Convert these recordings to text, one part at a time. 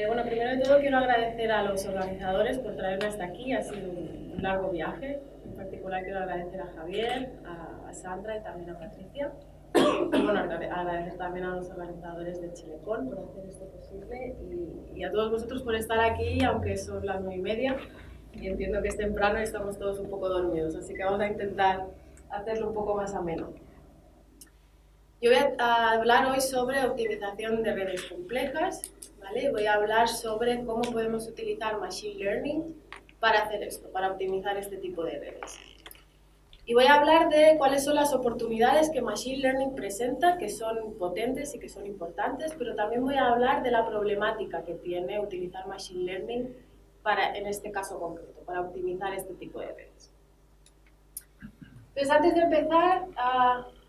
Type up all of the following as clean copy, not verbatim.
Bueno, primero de todo quiero agradecer a los organizadores por traerme hasta aquí. Ha sido un largo viaje. En particular quiero agradecer a Javier, a Sandra y también a Patricia. Y bueno, agradecer también a los organizadores de Chilecon por hacer esto posible y a todos vosotros por estar aquí, aunque son las 9:30 y entiendo que es temprano y estamos todos un poco dormidos, así que vamos a intentar hacerlo un poco más ameno. Yo voy a hablar hoy sobre optimización de redes complejas, ¿vale? Voy a hablar sobre cómo podemos utilizar Machine Learning para hacer esto, para optimizar este tipo de redes. Y voy a hablar de cuáles son las oportunidades que Machine Learning presenta, que son potentes y que son importantes, pero también voy a hablar de la problemática que tiene utilizar Machine Learning para, en este caso concreto, para optimizar este tipo de redes. Entonces, antes de empezar,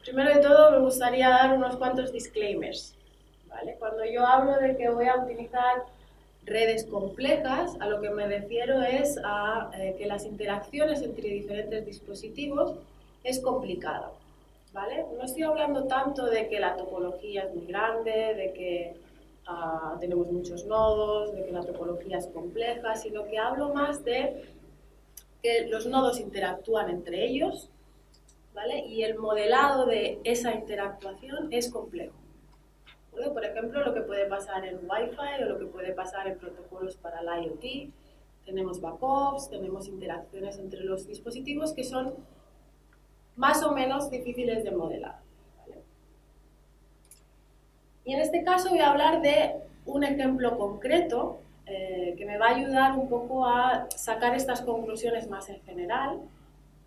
primero de todo me gustaría dar unos cuantos disclaimers, ¿vale? Cuando yo hablo de que voy a utilizar redes complejas, a lo que me refiero es a que las interacciones entre diferentes dispositivos es complicada, ¿vale? No estoy hablando tanto de que la topología es muy grande, de que tenemos muchos nodos, de que la topología es compleja, sino que hablo más de que los nodos interactúan entre ellos, ¿vale? Y el modelado de esa interactuación es complejo. Por ejemplo, lo que puede pasar en Wi-Fi o lo que puede pasar en protocolos para el IoT. Tenemos backups, tenemos interacciones entre los dispositivos que son más o menos difíciles de modelar, ¿vale? Y en este caso voy a hablar de un ejemplo concreto que me va a ayudar un poco a sacar estas conclusiones más en general,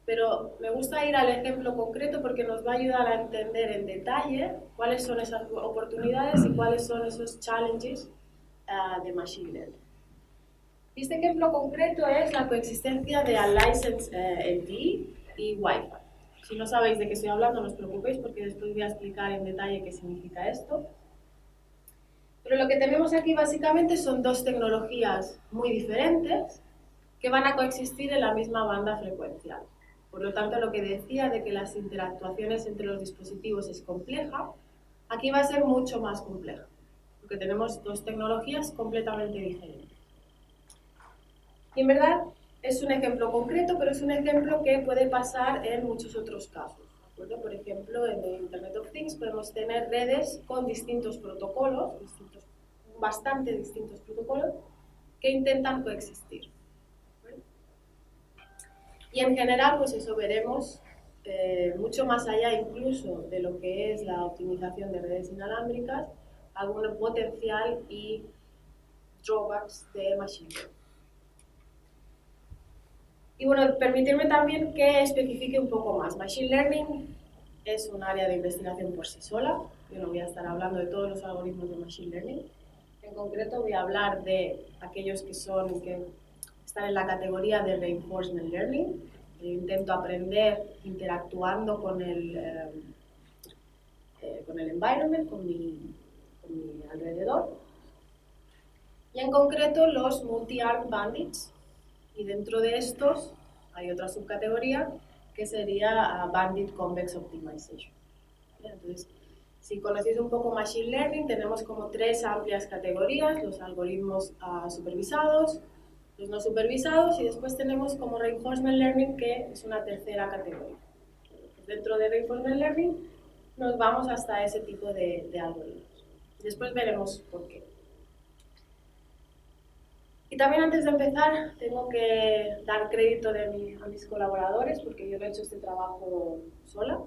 pero me gusta ir al ejemplo concreto porque nos va a ayudar a entender en detalle cuáles son esas oportunidades y cuáles son esos challenges de Machine Learning. Este ejemplo concreto es la coexistencia de Unlicensed LTE y Wi-Fi. Si no sabéis de qué estoy hablando, no os preocupéis porque después voy a explicar en detalle qué significa esto. Pero lo que tenemos aquí básicamente son dos tecnologías muy diferentes que van a coexistir en la misma banda frecuencial. Por lo tanto, lo que decía de que las interactuaciones entre los dispositivos es compleja, aquí va a ser mucho más compleja, porque tenemos dos tecnologías completamente diferentes. Y en verdad es un ejemplo concreto, pero es un ejemplo que puede pasar en muchos otros casos. ¿De acuerdo? Por ejemplo, en el Internet of Things podemos tener redes con distintos protocolos, bastante distintos protocolos, que intentan coexistir. Y en general, pues eso veremos mucho más allá incluso de lo que es la optimización de redes inalámbricas, algún potencial y drawbacks de Machine Learning. Y bueno, permitirme también que especifique un poco más. Machine Learning es un área de investigación por sí sola. Yo no voy a estar hablando de todos los algoritmos de Machine Learning. En concreto voy a hablar de aquellos que están en la categoría de Reinforcement Learning. Intento aprender interactuando con el environment, con mi alrededor. Y en concreto los multi-armed bandits. Y dentro de estos hay otra subcategoría que sería Bandit Convex Optimization. Entonces, si conocéis un poco Machine Learning, tenemos como tres amplias categorías: los algoritmos supervisados, los no supervisados, y después tenemos como Reinforcement Learning, que es una tercera categoría. Dentro de Reinforcement Learning nos vamos hasta ese tipo de algoritmos. Después veremos por qué. Y también antes de empezar tengo que dar crédito a mis colaboradores porque yo no he hecho este trabajo sola.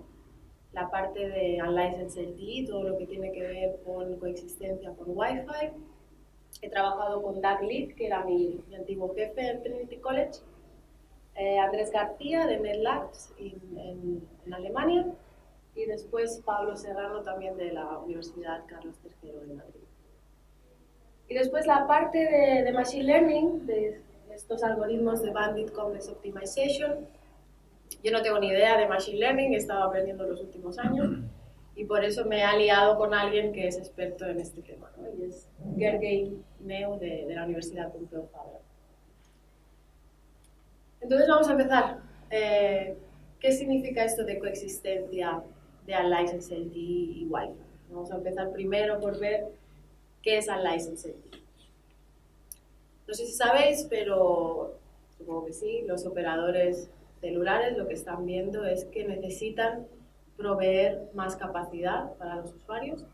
La parte de Unlicensed LTE, todo lo que tiene que ver con coexistencia con Wi-Fi. He trabajado con Doug Leith, que era mi antiguo jefe en Trinity College, Andrés García de NetLabs en Alemania y después Pablo Serrano también de la Universidad Carlos III en Madrid. Y después la parte de Machine Learning, de estos algoritmos de Bandit Convex Optimization. Yo no tengo ni idea de Machine Learning, he estado aprendiendo los últimos años y por eso me he aliado con alguien que es experto en este tema, ¿no? Y es Gergely Neu de la Universidad Pompeu Fabra. Entonces vamos a empezar. ¿Qué significa esto de coexistencia de Unlicensed LTE y Wi-Fi? Vamos a empezar primero por ver qué es Unlicensed LTE. No sé si sabéis, pero supongo que sí, los operadores celulares lo que están viendo es que necesitan proveer más capacidad para los usuarios,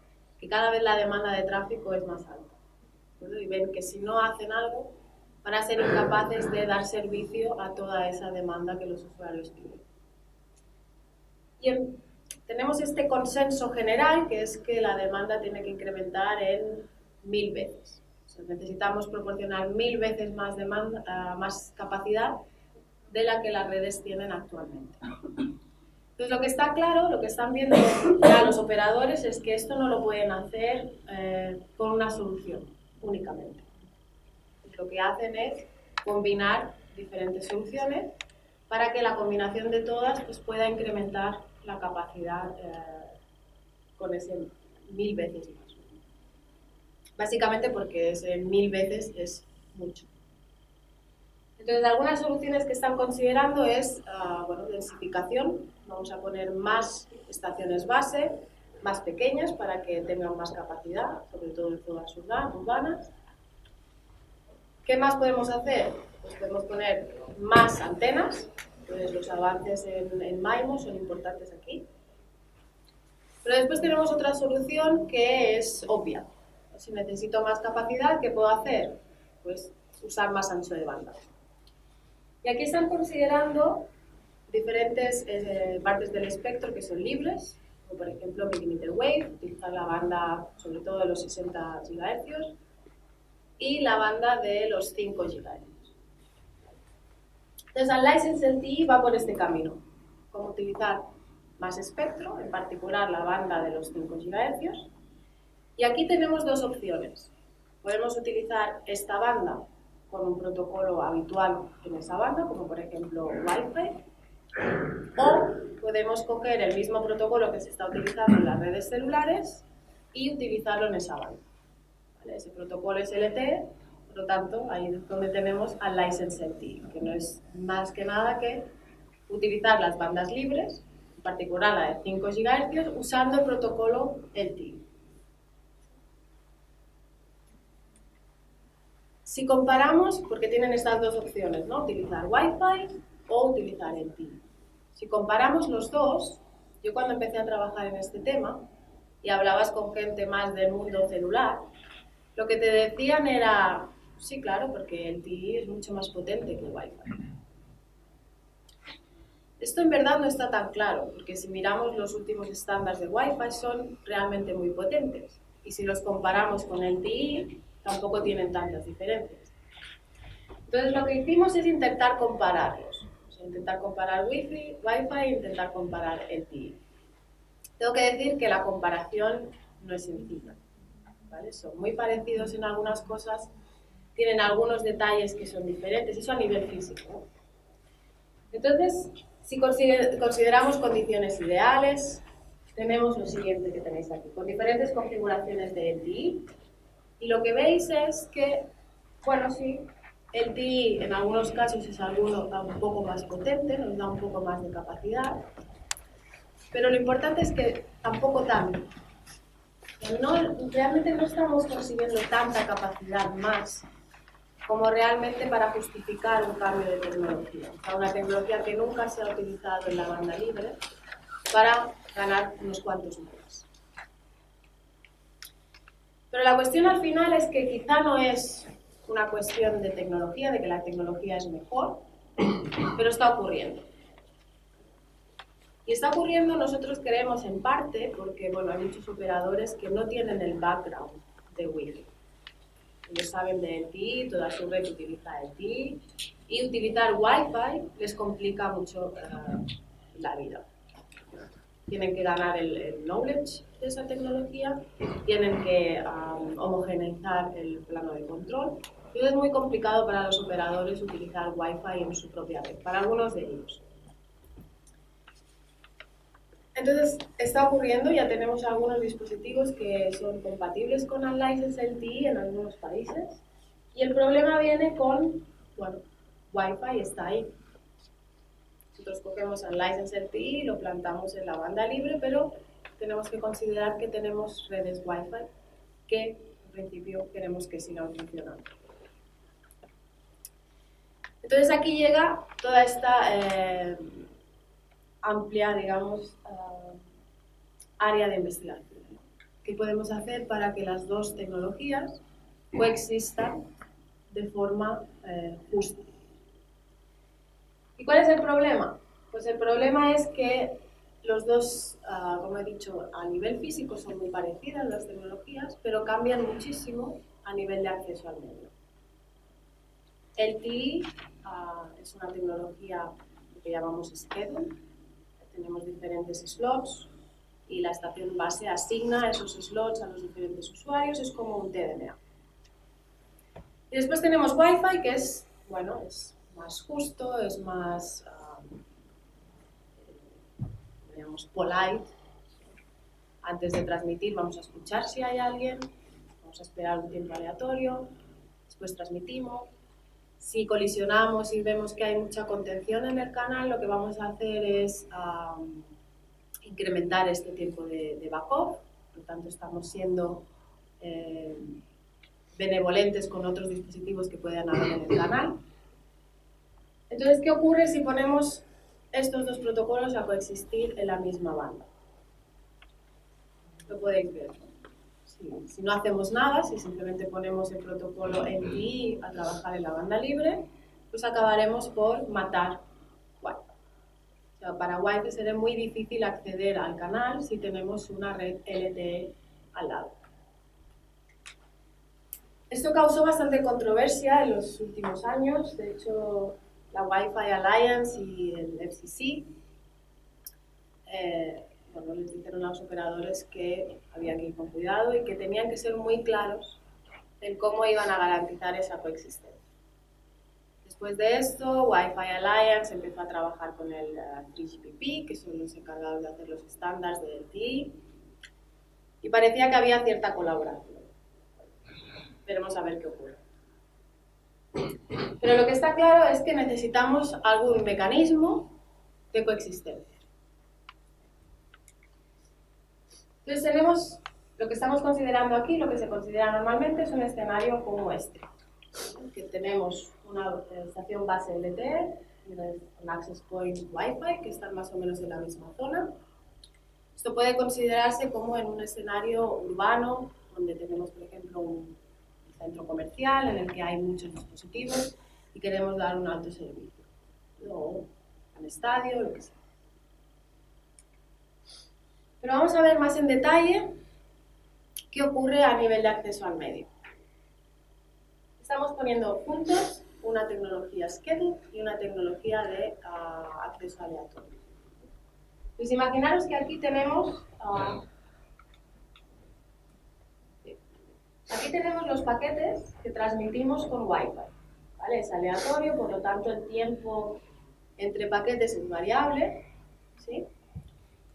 que cada vez la demanda de tráfico es más alta. Y ven que si no hacen algo, van a ser incapaces de dar servicio a toda esa demanda que los usuarios piden. Y tenemos este consenso general, que es que la demanda tiene que incrementar en 1000 veces. O sea, necesitamos proporcionar 1000 veces más demanda, más capacidad de la que las redes tienen actualmente. Entonces, lo que está claro, lo que están viendo ya los operadores es que esto no lo pueden hacer con una solución únicamente. Lo que hacen es combinar diferentes soluciones para que la combinación de todas pues, pueda incrementar la capacidad con ese 1000 veces más. Básicamente porque ese 1000 veces es mucho. Entonces, algunas soluciones que están considerando es, bueno, densificación. Vamos a poner más estaciones base, más pequeñas para que tengan más capacidad, sobre todo en zonas urbanas. ¿Qué más podemos hacer? Pues podemos poner más antenas. Entonces, los avances en MIMO son importantes aquí. Pero después tenemos otra solución que es obvia. Si necesito más capacidad, ¿qué puedo hacer? Pues usar más ancho de banda. Y aquí están considerando diferentes partes del espectro que son libres, como por ejemplo millimeter wave, utilizar la banda sobre todo de los 60 GHz y la banda de los 5 GHz. Entonces, Unlicensed LTE va por este camino, como utilizar más espectro, en particular la banda de los 5 GHz. Y aquí tenemos dos opciones. Podemos utilizar esta banda con un protocolo habitual en esa banda, como por ejemplo Wi-Fi, o podemos coger el mismo protocolo que se está utilizando en las redes celulares y utilizarlo en esa banda. ¿Vale? Ese protocolo es LTE, por lo tanto, ahí es donde tenemos Unlicensed LTE, que no es más que nada que utilizar las bandas libres, en particular la de 5 GHz, usando el protocolo LTE. Si comparamos, porque tienen estas dos opciones, ¿no? Utilizar Wi-Fi o utilizar LTE. Si comparamos los dos, yo cuando empecé a trabajar en este tema y hablabas con gente más del mundo celular, lo que te decían era, sí, claro, porque el LTE es mucho más potente que el Wi-Fi. Esto en verdad no está tan claro, porque si miramos los últimos estándares de Wi-Fi son realmente muy potentes. Y si los comparamos con el LTE, tampoco tienen tantas diferencias. Entonces lo que hicimos es intentar compararlos. O sea, intentar comparar Wi-Fi e intentar comparar LTE. Tengo que decir que la comparación no es sencilla, ¿vale? Son muy parecidos en algunas cosas, tienen algunos detalles que son diferentes, eso a nivel físico. Entonces, si consideramos condiciones ideales, tenemos lo siguiente que tenéis aquí, con diferentes configuraciones de LTE, y lo que veis es que, bueno, sí, LTE en algunos casos es un poco más potente, nos da un poco más de capacidad, pero lo importante es que tampoco tanto. Realmente no estamos consiguiendo tanta capacidad más como realmente para justificar un cambio de tecnología. O sea, una tecnología que nunca se ha utilizado en la banda libre para ganar unos cuantos megas. Pero la cuestión al final es que quizá no es una cuestión de tecnología, de que la tecnología es mejor, pero está ocurriendo. Y está ocurriendo, nosotros creemos en parte, porque bueno, hay muchos operadores que no tienen el background de Wi-Fi. Ellos saben de LTE, toda su red utiliza LTE, y utilizar Wi-Fi les complica mucho la vida. Tienen que ganar el knowledge de esa tecnología, tienen que homogeneizar el plano de control, y es muy complicado para los operadores utilizar Wi-Fi en su propia red, para algunos de ellos. Entonces, está ocurriendo, ya tenemos algunos dispositivos que son compatibles con Unlicensed LTE en algunos países, y el problema viene con, bueno, Wi-Fi está ahí. Nosotros cogemos Unlicensed LTE y lo plantamos en la banda libre, pero tenemos que considerar que tenemos redes Wi-Fi que en principio queremos que sigan funcionando. Entonces aquí llega toda esta amplia, digamos, área de investigación, ¿no? ¿Qué podemos hacer para que las dos tecnologías coexistan de forma justa? ¿Y cuál es el problema? Pues el problema es que los dos, como he dicho, a nivel físico son muy parecidas las tecnologías, pero cambian muchísimo a nivel de acceso al medio. LTE es una tecnología que llamamos schedule. Tenemos diferentes slots y la estación base asigna esos slots a los diferentes usuarios, es como un TDMA. Y después tenemos Wi-Fi, que es, bueno, es más justo, es más, digamos, polite. Antes de transmitir vamos a escuchar si hay alguien, vamos a esperar un tiempo aleatorio, después transmitimos. Si colisionamos y vemos que hay mucha contención en el canal, lo que vamos a hacer es incrementar este tiempo de backup. Por lo tanto, estamos siendo benevolentes con otros dispositivos que puedan haber en el canal. Entonces, ¿qué ocurre si ponemos estos dos protocolos a coexistir en la misma banda? Lo podéis ver. Si no hacemos nada, si simplemente ponemos el protocolo LTE a trabajar en la banda libre, pues acabaremos por matar Wi-Fi. O sea, para Wi-Fi será muy difícil acceder al canal si tenemos una red LTE al lado. Esto causó bastante controversia en los últimos años. De hecho, la Wi-Fi Alliance y el FCC bueno, les dijeron a los operadores que había que ir con cuidado y que tenían que ser muy claros en cómo iban a garantizar esa coexistencia. Después de esto, Wi-Fi Alliance empezó a trabajar con el 3GPP, que son los encargados de hacer los estándares de LTE, y parecía que había cierta colaboración. Veremos a ver qué ocurre. Pero lo que está claro es que necesitamos algún mecanismo de coexistencia. Entonces tenemos lo que estamos considerando aquí, lo que se considera normalmente es un escenario como este, que tenemos una estación base LTE, un access point Wi-Fi, que están más o menos en la misma zona. Esto puede considerarse como en un escenario urbano, donde tenemos, por ejemplo, un centro comercial en el que hay muchos dispositivos y queremos dar un alto servicio, o un estadio, lo que sea. Pero vamos a ver más en detalle qué ocurre a nivel de acceso al medio. Estamos poniendo juntos una tecnología schedule y una tecnología de acceso aleatorio. Pues imaginaros que aquí tenemos los paquetes que transmitimos con Wi-Fi. ¿Vale? Es aleatorio, por lo tanto el tiempo entre paquetes es variable, ¿sí?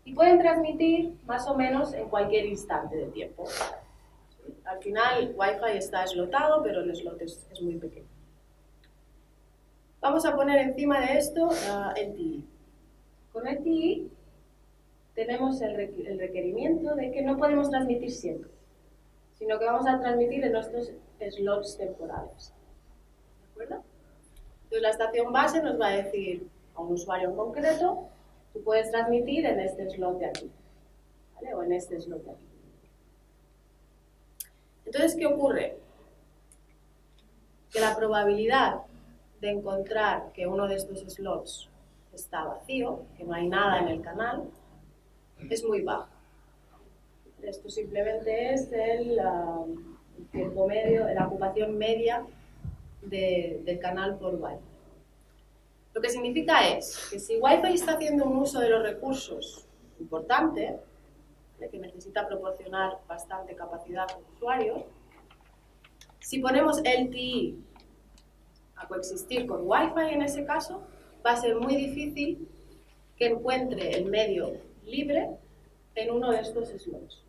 Y pueden transmitir más o menos en cualquier instante de tiempo. ¿Sí? Al final, Wi-Fi está slotado, pero el slot es muy pequeño. Vamos a poner encima de esto LTE. Con LTE tenemos el requerimiento de que no podemos transmitir siempre, sino que vamos a transmitir en nuestros slots temporales. ¿De acuerdo? Entonces la estación base nos va a decir a un usuario en concreto: tú puedes transmitir en este slot de aquí, ¿vale? O en este slot de aquí. Entonces, ¿qué ocurre? Que la probabilidad de encontrar que uno de estos slots está vacío, que no hay nada en el canal, es muy baja. Esto simplemente es el tiempo medio, la ocupación media del canal por Wi-Fi. Lo que significa es que si Wi-Fi está haciendo un uso de los recursos importante, que necesita proporcionar bastante capacidad a los usuarios, si ponemos LTE a coexistir con Wi-Fi en ese caso, va a ser muy difícil que encuentre el medio libre en uno de estos slots.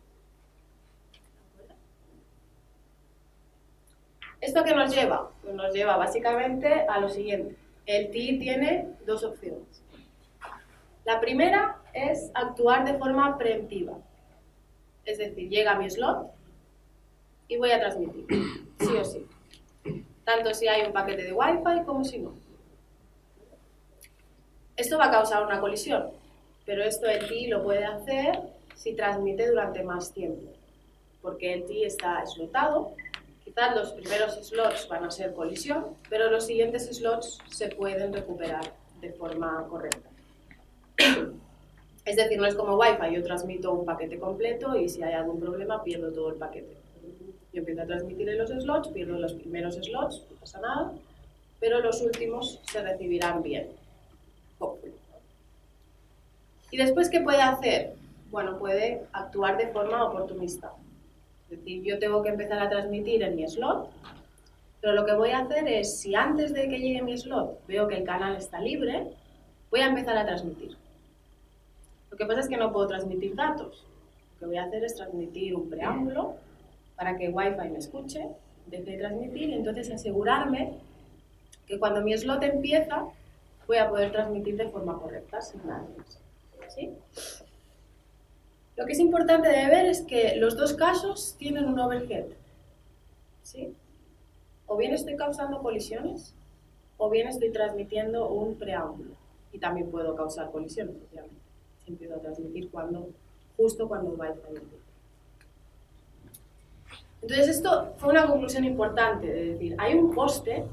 ¿Esto qué nos lleva? Pues nos lleva básicamente a lo siguiente. LTE tiene dos opciones. La primera es actuar de forma preemptiva. Es decir, llega a mi slot y voy a transmitir, sí o sí. Tanto si hay un paquete de Wi-Fi como si no. Esto va a causar una colisión, pero esto el TI lo puede hacer si transmite durante más tiempo, porque el TI está slotado. Quizás los primeros slots van a ser colisión, pero los siguientes slots se pueden recuperar de forma correcta. Es decir, no es como Wi-Fi, yo transmito un paquete completo y si hay algún problema pierdo todo el paquete. Yo empiezo a transmitir en los slots, pierdo los primeros slots, no pasa nada, pero los últimos se recibirán bien. ¿Y después qué puede hacer? Bueno, puede actuar de forma oportunista. Es decir, yo tengo que empezar a transmitir en mi slot, pero lo que voy a hacer es, si antes de que llegue mi slot veo que el canal está libre, voy a empezar a transmitir. Lo que pasa es que no puedo transmitir datos. Lo que voy a hacer es transmitir un preámbulo para que Wi-Fi me escuche, deje de transmitir y entonces asegurarme que cuando mi slot empieza voy a poder transmitir de forma correcta, sin nada más. ¿Sí? Lo que es importante de ver es que los dos casos tienen un overhead. ¿Sí? O bien estoy causando colisiones, o bien estoy transmitiendo un preámbulo. Y también puedo causar colisiones, obviamente. Si empiezo a transmitir justo cuando el Wi-Fi empieza. Entonces esto fue una conclusión importante, de decir, hay un coste,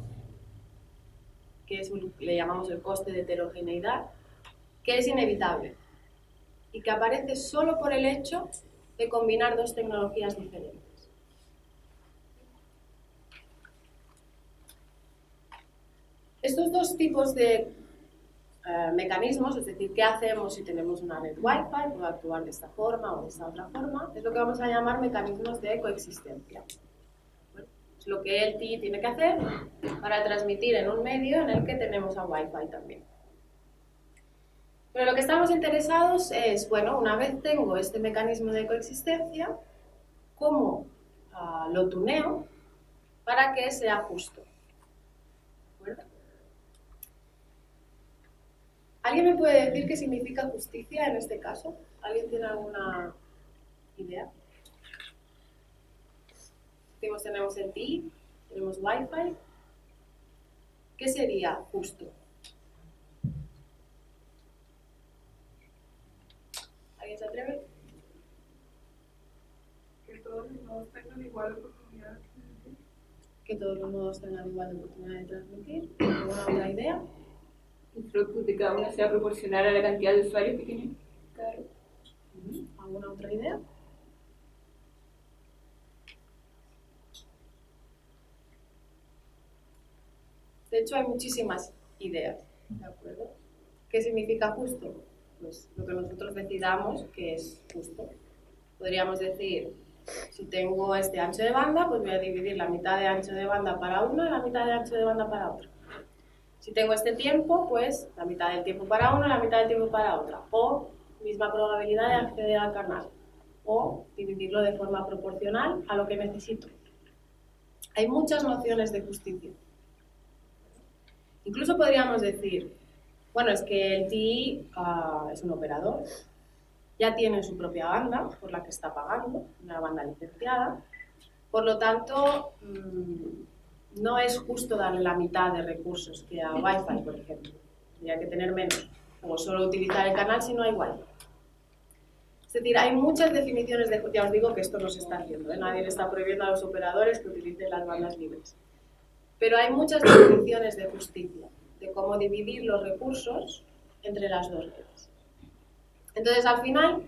que le llamamos el coste de heterogeneidad, que es inevitable y que aparece solo por el hecho de combinar dos tecnologías diferentes. Estos dos tipos de mecanismos, es decir, qué hacemos si tenemos una red Wi-Fi, puede actuar de esta forma o de esta otra forma, es lo que vamos a llamar mecanismos de coexistencia. Bueno, es lo que el TI tiene que hacer para transmitir en un medio en el que tenemos a Wi-Fi también. Pero lo que estamos interesados es, bueno, una vez tengo este mecanismo de coexistencia, ¿cómo lo tuneo para que sea justo? ¿De acuerdo? ¿Alguien me puede decir qué significa justicia en este caso? ¿Alguien tiene alguna idea? Tenemos el TI, tenemos Wi-Fi. ¿Qué sería justo? ¿Alguien se atreve? Que todos los nodos tengan igual oportunidad de transmitir. Que todos los nodos tengan igual oportunidad de transmitir. ¿Alguna otra idea? El throughput de cada uno sea proporcional a la cantidad de usuarios que tienen. Claro. ¿Alguna otra idea? De hecho, hay muchísimas ideas, ¿de acuerdo? ¿Qué significa justo? Pues lo que nosotros decidamos que es justo. Podríamos decir, si tengo este ancho de banda, pues voy a dividir la mitad de ancho de banda para uno y la mitad de ancho de banda para otro. Si tengo este tiempo, pues la mitad del tiempo para uno y la mitad del tiempo para otra. O misma probabilidad de acceder al canal. O dividirlo de forma proporcional a lo que necesito. Hay muchas nociones de justicia. Incluso podríamos decir, bueno, es que el TI es un operador, ya tiene su propia banda por la que está pagando, una banda licenciada, por lo tanto, no es justo darle la mitad de recursos que a Wi-Fi, por ejemplo. Tendría que tener menos, o solo utilizar el canal si no hay Wi-Fi. Es decir, hay muchas definiciones de justicia. Ya os digo que esto no se está haciendo, ¿eh? Nadie le está prohibiendo a los operadores que utilicen las bandas libres. Pero hay muchas definiciones de justicia, de cómo dividir los recursos entre las dos redes. Entonces, al final,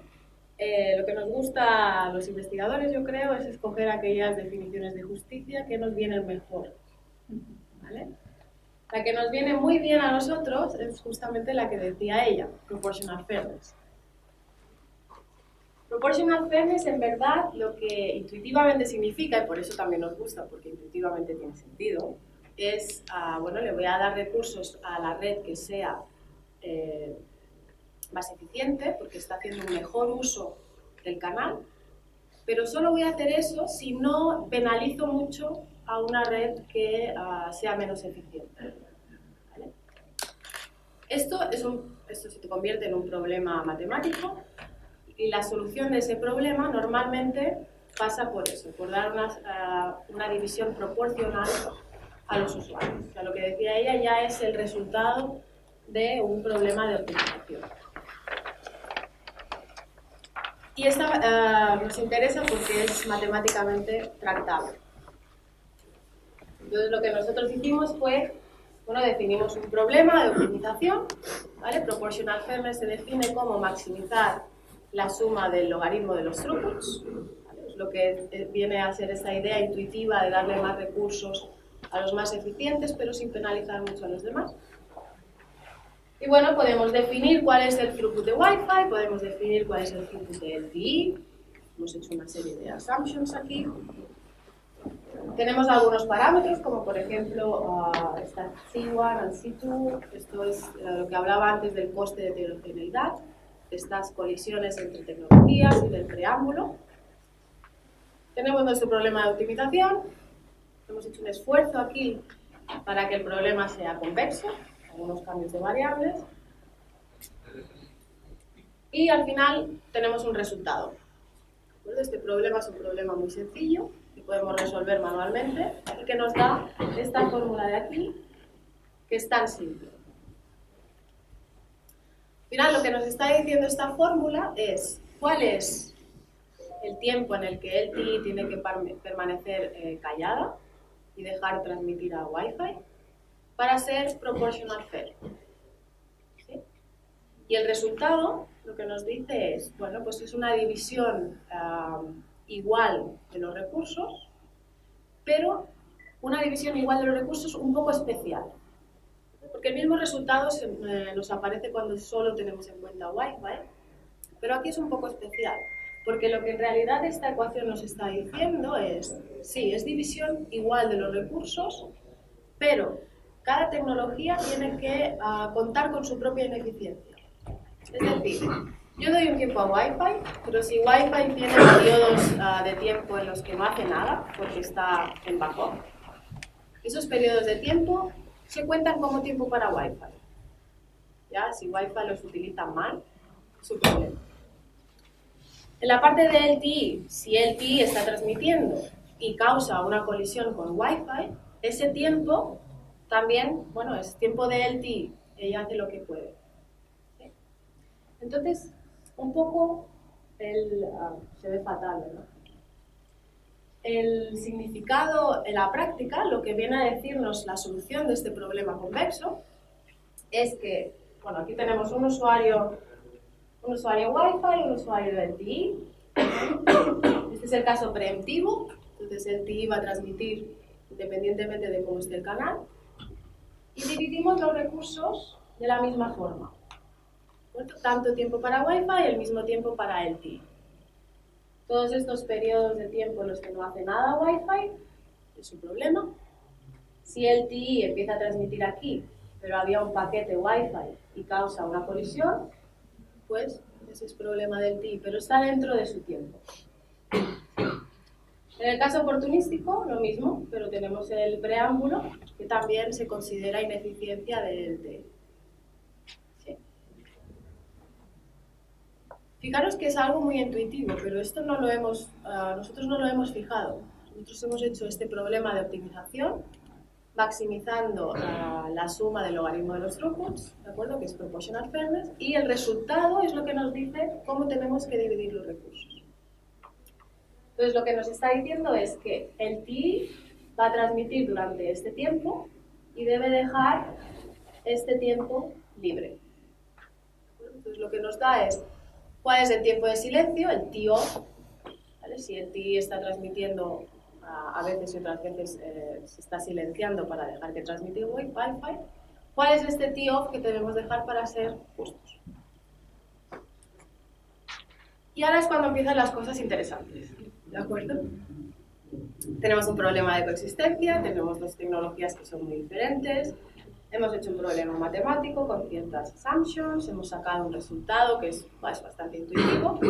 lo que nos gusta a los investigadores, yo creo, es escoger aquellas definiciones de justicia que nos vienen mejor. ¿Vale? La que nos viene muy bien a nosotros es justamente la que decía ella, proportional fairness. Proportional fairness, en verdad, lo que intuitivamente significa, y por eso también nos gusta, porque intuitivamente tiene sentido, es, bueno, le voy a dar recursos a la red que sea más eficiente, porque está haciendo un mejor uso del canal, pero solo voy a hacer eso si no penalizo mucho a una red que sea menos eficiente. ¿Vale? Esto se convierte en un problema matemático y la solución de ese problema normalmente pasa por eso, por dar una división proporcional a los usuarios. O sea, lo que decía ella ya es el resultado de un problema de optimización. Y esta nos interesa porque es matemáticamente tractable. Entonces lo que nosotros hicimos fue, bueno, definimos un problema de optimización, ¿vale? Proportional fairness se define como maximizar la suma del logaritmo de los throughputs, ¿vale? Es lo que viene a ser esta idea intuitiva de darle más recursos a los más eficientes, pero sin penalizar mucho a los demás. Y bueno, podemos definir cuál es el throughput de Wi-Fi, podemos definir cuál es el throughput de LTE, hemos hecho una serie de assumptions aquí. Tenemos algunos parámetros, como por ejemplo está C1 y C2, esto es lo que hablaba antes del coste de heterogeneidad, estas colisiones entre tecnologías y del preámbulo. Tenemos nuestro problema de optimización, hemos hecho un esfuerzo aquí para que el problema sea convexo, algunos cambios de variables, y al final tenemos un resultado. Este problema es un problema muy sencillo, que podemos resolver manualmente, y que nos da esta fórmula de aquí, que es tan simple. Al final, lo que nos está diciendo esta fórmula es cuál es el tiempo en el que LTE tiene que permanecer callada y dejar transmitir a Wi-Fi para ser proportional fair. ¿Sí? Y el resultado lo que nos dice es, bueno, pues es una división igual de los recursos, pero una división igual de los recursos un poco especial. Porque el mismo resultado nos aparece cuando solo tenemos en cuenta Wi-Fi, pero aquí es un poco especial, porque lo que en realidad esta ecuación nos está diciendo es, sí, es división igual de los recursos, pero cada tecnología tiene que contar con su propia ineficiencia. Es decir, yo doy un tiempo a Wi-Fi, pero si Wi-Fi tiene periodos de tiempo en los que no hace nada, porque está en backup, esos periodos de tiempo se cuentan como tiempo para Wi-Fi. ¿Ya? Si Wi-Fi los utiliza mal, es su problema. En la parte de LTE, si LTE está transmitiendo y causa una colisión con Wi-Fi, ese tiempo también, bueno, es tiempo de LTE, ella hace lo que puede. ¿Sí? Entonces, un poco, se ve fatal, ¿verdad? El significado en la práctica, lo que viene a decirnos la solución de este problema convexo, es que, bueno, aquí tenemos un usuario Wi-Fi, un usuario LTE. Este es el caso preemptivo, entonces LTE va a transmitir independientemente de cómo esté el canal. Y dividimos los recursos de la misma forma. Tanto tiempo para Wi-Fi y el mismo tiempo para LTE. Todos estos periodos de tiempo en los que no hace nada Wi-Fi es un problema. Si LTE empieza a transmitir aquí, pero había un paquete Wi-Fi y causa una colisión, pues ese es problema del LTE, pero está dentro de su tiempo. En el caso oportunístico, lo mismo, pero tenemos el preámbulo, que también se considera ineficiencia del LTE. ¿Sí? Fijaros que es algo muy intuitivo, pero esto no lo nosotros no lo hemos fijado. Nosotros hemos hecho este problema de optimización, maximizando la suma del logaritmo de los throughputs, ¿de acuerdo? Que es proportional fairness, y el resultado es lo que nos dice cómo tenemos que dividir los recursos. Entonces, lo que nos está diciendo es que el TI va a transmitir durante este tiempo y debe dejar este tiempo libre. Entonces, lo que nos da es cuál es el tiempo de silencio, el T-off, ¿vale? Si el TI está transmitiendo a veces y otras veces se está silenciando para dejar que transmita Wi-Fi, ¿cuál es este T-off que debemos dejar para ser justos? Y ahora es cuando empiezan las cosas interesantes, ¿de acuerdo? Tenemos un problema de coexistencia, tenemos dos tecnologías que son muy diferentes, hemos hecho un problema matemático con ciertas assumptions, hemos sacado un resultado que es bastante intuitivo,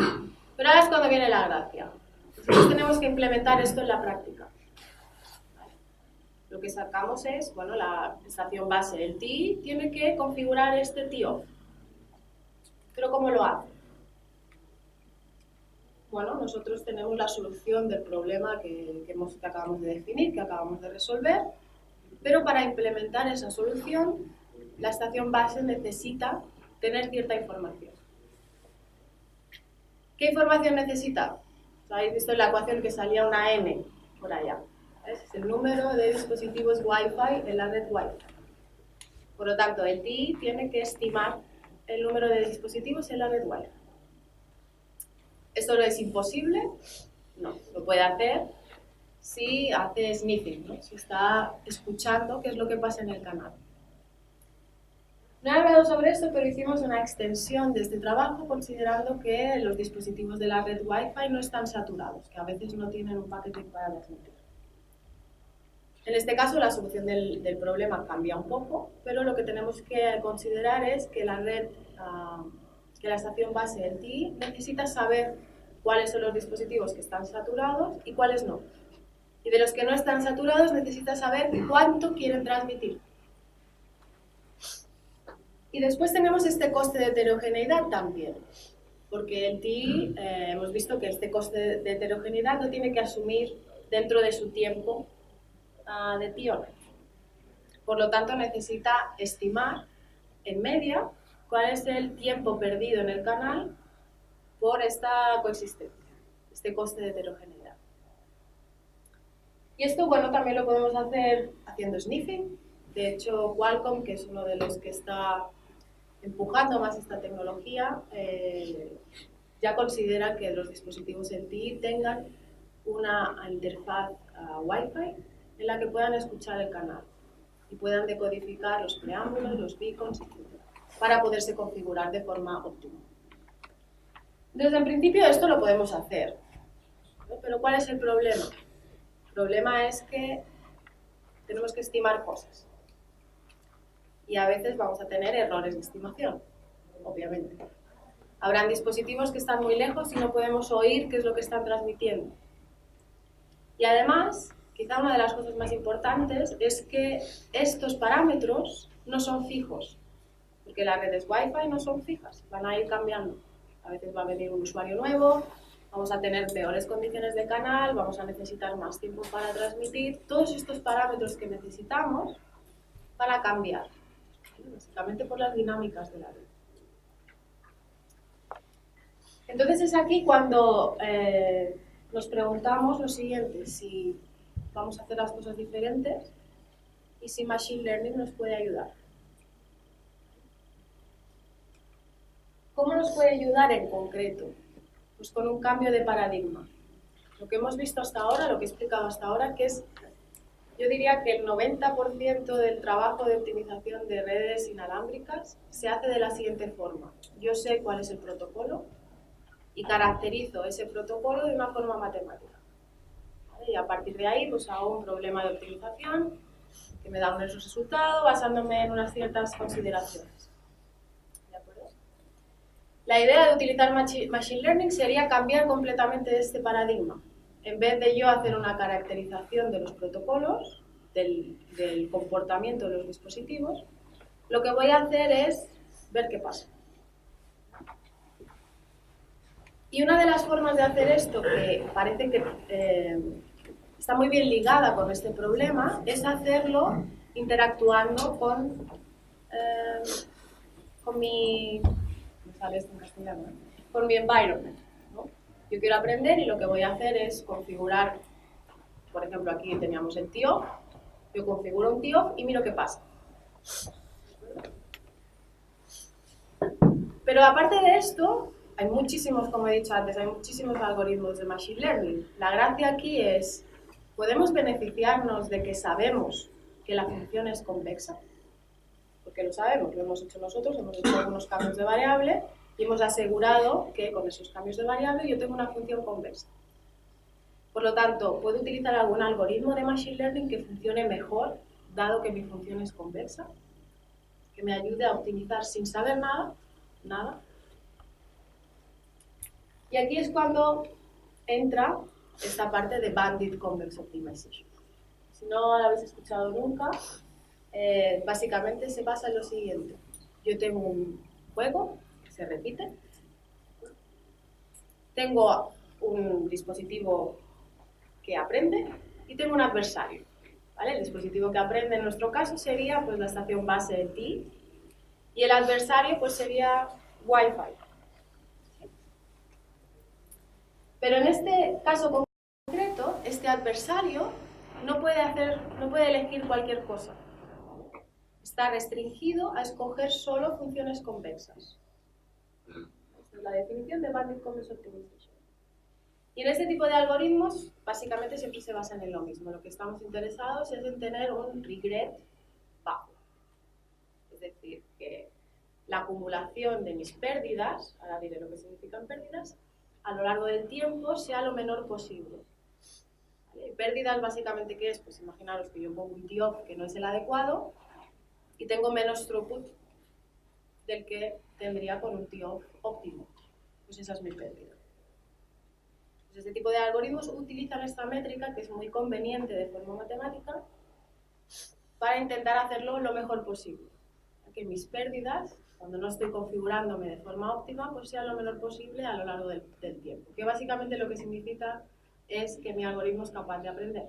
pero ahora es cuando viene la gracia. Entonces tenemos que implementar esto en la práctica. ¿Vale? Lo que sacamos es, bueno, la estación base, el TI, tiene que configurar este T-off. ¿Pero cómo lo hace? Bueno, nosotros tenemos la solución del problema que acabamos de definir, que acabamos de resolver, pero para implementar esa solución la estación base necesita tener cierta información. ¿Qué información necesita? Habéis visto en la ecuación que salía una n por allá. ¿Ves? Es el número de dispositivos Wi-Fi en la red Wi-Fi. Por lo tanto, el TI tiene que estimar el número de dispositivos en la red Wi-Fi. ¿Esto no es imposible? No, lo puede hacer si hace sniffing, ¿no? Si está escuchando qué es lo que pasa en el canal. No he hablado sobre esto, pero hicimos una extensión de este trabajo considerando que los dispositivos de la red Wi-Fi no están saturados, que a veces no tienen un paquete para transmitir. En este caso, la solución del problema cambia un poco, pero lo que tenemos que considerar es que la red, que la estación base del TI necesita saber cuáles son los dispositivos que están saturados y cuáles no. Y de los que no están saturados necesita saber cuánto quieren transmitir. Y después tenemos este coste de heterogeneidad también, porque el TI, hemos visto que este coste de heterogeneidad lo tiene que asumir dentro de su tiempo de TION. Por lo tanto, necesita estimar en media cuál es el tiempo perdido en el canal por esta coexistencia, este coste de heterogeneidad. Y esto, bueno, también lo podemos hacer haciendo sniffing. De hecho, Qualcomm, que es uno de los que está empujando más esta tecnología, ya considera que los dispositivos en TI tengan una interfaz Wi-Fi en la que puedan escuchar el canal y puedan decodificar los preámbulos, los beacons, etc., para poderse configurar de forma óptima. Desde el principio esto lo podemos hacer, ¿no? Pero ¿cuál es el problema? El problema es que tenemos que estimar cosas y a veces vamos a tener errores de estimación, obviamente. Habrán dispositivos que están muy lejos y no podemos oír qué es lo que están transmitiendo. Y además, quizá una de las cosas más importantes es que estos parámetros no son fijos, porque las redes Wi-Fi no son fijas, van a ir cambiando. A veces va a venir un usuario nuevo, vamos a tener peores condiciones de canal, vamos a necesitar más tiempo para transmitir. Todos estos parámetros que necesitamos van a cambiar, básicamente por las dinámicas de la red. Entonces es aquí cuando nos preguntamos lo siguiente, si vamos a hacer las cosas diferentes y si Machine Learning nos puede ayudar. ¿Cómo nos puede ayudar en concreto? Pues con un cambio de paradigma. Lo que hemos visto hasta ahora, lo que he explicado hasta ahora, que es, yo diría que el 90% del trabajo de optimización de redes inalámbricas se hace de la siguiente forma. Yo sé cuál es el protocolo y caracterizo ese protocolo de una forma matemática. ¿Vale? Y a partir de ahí pues hago un problema de optimización que me da un resultado basándome en unas ciertas consideraciones. ¿De acuerdo? La idea de utilizar Machine Learning sería cambiar completamente este paradigma. En vez de yo hacer una caracterización de los protocolos, del comportamiento de los dispositivos, lo que voy a hacer es ver qué pasa. Y una de las formas de hacer esto, que parece que está muy bien ligada con este problema, es hacerlo interactuando con mi... ¿cómo sale esto en castellano? Con mi environment, ¿no? Yo quiero aprender y lo que voy a hacer es configurar, por ejemplo, aquí teníamos el TIOF, yo configuro un TIOF y miro qué pasa. Pero aparte de esto, hay muchísimos, como he dicho antes, hay muchísimos algoritmos de Machine Learning. La gracia aquí es, ¿podemos beneficiarnos de que sabemos que la función es convexa? Porque lo sabemos, lo hemos hecho nosotros, hemos hecho algunos cambios de variable y hemos asegurado que con esos cambios de variable yo tengo una función convexa. Por lo tanto, ¿puedo utilizar algún algoritmo de Machine Learning que funcione mejor, dado que mi función es convexa? Que me ayude a optimizar sin saber nada. Y aquí es cuando entra esta parte de Bandit Convex Optimization. Si no lo habéis escuchado nunca, básicamente se basa en lo siguiente. Yo tengo un juego que se repite, tengo un dispositivo que aprende y tengo un adversario. ¿Vale? El dispositivo que aprende en nuestro caso sería pues, la estación base de TI Y el adversario pues sería Wi-Fi. Pero en este caso concreto, este adversario no puede elegir cualquier cosa. Está restringido a escoger solo funciones convexas. Esta es la definición de Bandit Convex Optimization. Y en este tipo de algoritmos, básicamente siempre se basan en lo mismo. Lo que estamos interesados es en tener un regret bajo. Es decir, que la acumulación de mis pérdidas, ahora diré lo que significan pérdidas, a lo largo del tiempo sea lo menor posible. ¿Vale? Pérdidas básicamente, ¿qué es? Pues imaginaros que yo pongo un TIOF que no es el adecuado y tengo menos throughput del que tendría con un TIOF óptimo. Pues esa es mi pérdida. Pues este tipo de algoritmos utilizan esta métrica, que es muy conveniente de forma matemática, para intentar hacerlo lo mejor posible. Que mis pérdidas, cuando no estoy configurándome de forma óptima, pues sea lo menor posible a lo largo del tiempo. Que básicamente lo que significa es que mi algoritmo es capaz de aprender.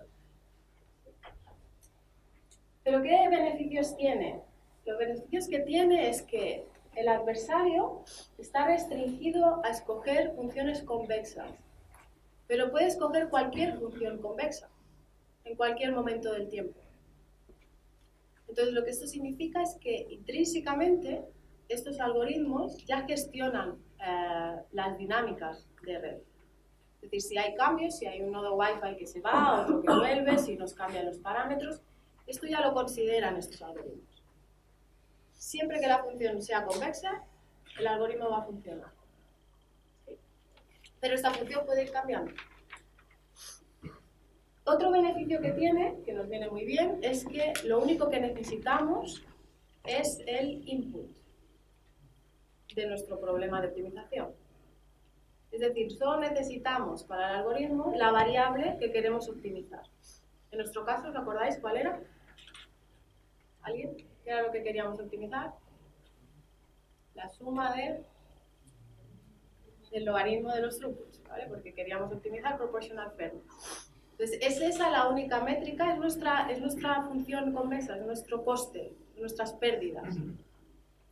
¿Pero qué beneficios tiene? Los beneficios que tiene es que el adversario está restringido a escoger funciones convexas, pero puede escoger cualquier función convexa en cualquier momento del tiempo. Entonces, lo que esto significa es que intrínsecamente estos algoritmos ya gestionan las dinámicas de red. Es decir, si hay cambios, si hay un nodo Wi-Fi que se va, otro que vuelve, si nos cambian los parámetros, esto ya lo consideran estos algoritmos. Siempre que la función sea convexa, el algoritmo va a funcionar. ¿Sí? Pero esta función puede ir cambiando. Otro beneficio que tiene, que nos viene muy bien, es que lo único que necesitamos es el input de nuestro problema de optimización. Es decir, solo necesitamos para el algoritmo la variable que queremos optimizar. En nuestro caso, ¿os acordáis cuál era? ¿Alguien? ¿Qué era lo que queríamos optimizar? La suma del logaritmo de los throughputs, ¿vale? Porque queríamos optimizar proportional fairness. Entonces, es esa la única métrica, es nuestra función convexa, es nuestro coste, nuestras pérdidas.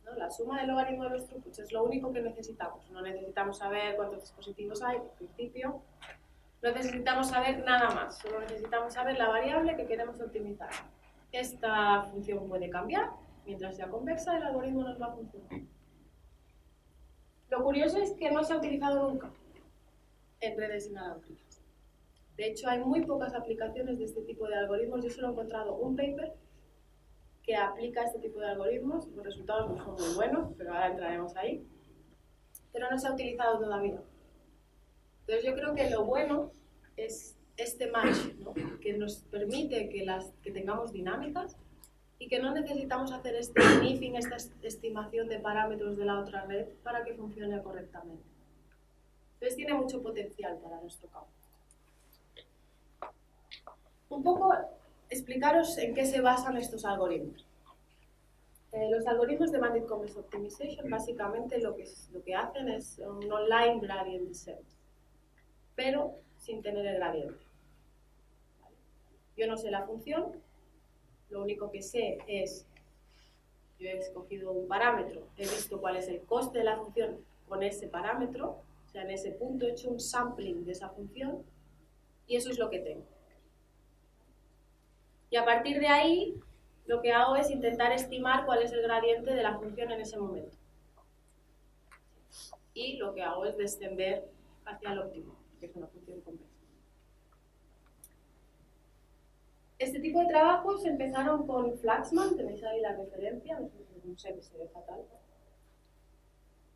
¿No? La suma del logaritmo de los throughputs es lo único que necesitamos. No necesitamos saber cuántos dispositivos hay, en principio. No necesitamos saber nada más, solo necesitamos saber la variable que queremos optimizar. Esta función puede cambiar, mientras sea convexa, el algoritmo nos va a funcionar. Lo curioso es que no se ha utilizado nunca en redes inalámbricas. De hecho, hay muy pocas aplicaciones de este tipo de algoritmos. Yo solo he encontrado un paper que aplica este tipo de algoritmos. Los resultados no son muy buenos, pero ahora entraremos ahí. Pero no se ha utilizado todavía. Entonces yo creo que lo bueno es este match, ¿no? Que nos permite que tengamos dinámicas y que no necesitamos hacer este sniffing, esta estimación de parámetros de la otra red para que funcione correctamente. Entonces tiene mucho potencial para nuestro campo. Un poco explicaros en qué se basan estos algoritmos. Los algoritmos de Bandit Convex Optimization básicamente lo que hacen es un online gradient descent, pero sin tener el gradiente. Yo no sé la función, lo único que sé es, yo he escogido un parámetro, he visto cuál es el coste de la función con ese parámetro, o sea, en ese punto he hecho un sampling de esa función y eso es lo que tengo. Y a partir de ahí, lo que hago es intentar estimar cuál es el gradiente de la función en ese momento. Y lo que hago es descender hacia el óptimo, que es una función compleja. Este tipo de trabajos empezaron con Flaxman, tenéis ahí la referencia, no sé que se ve fatal.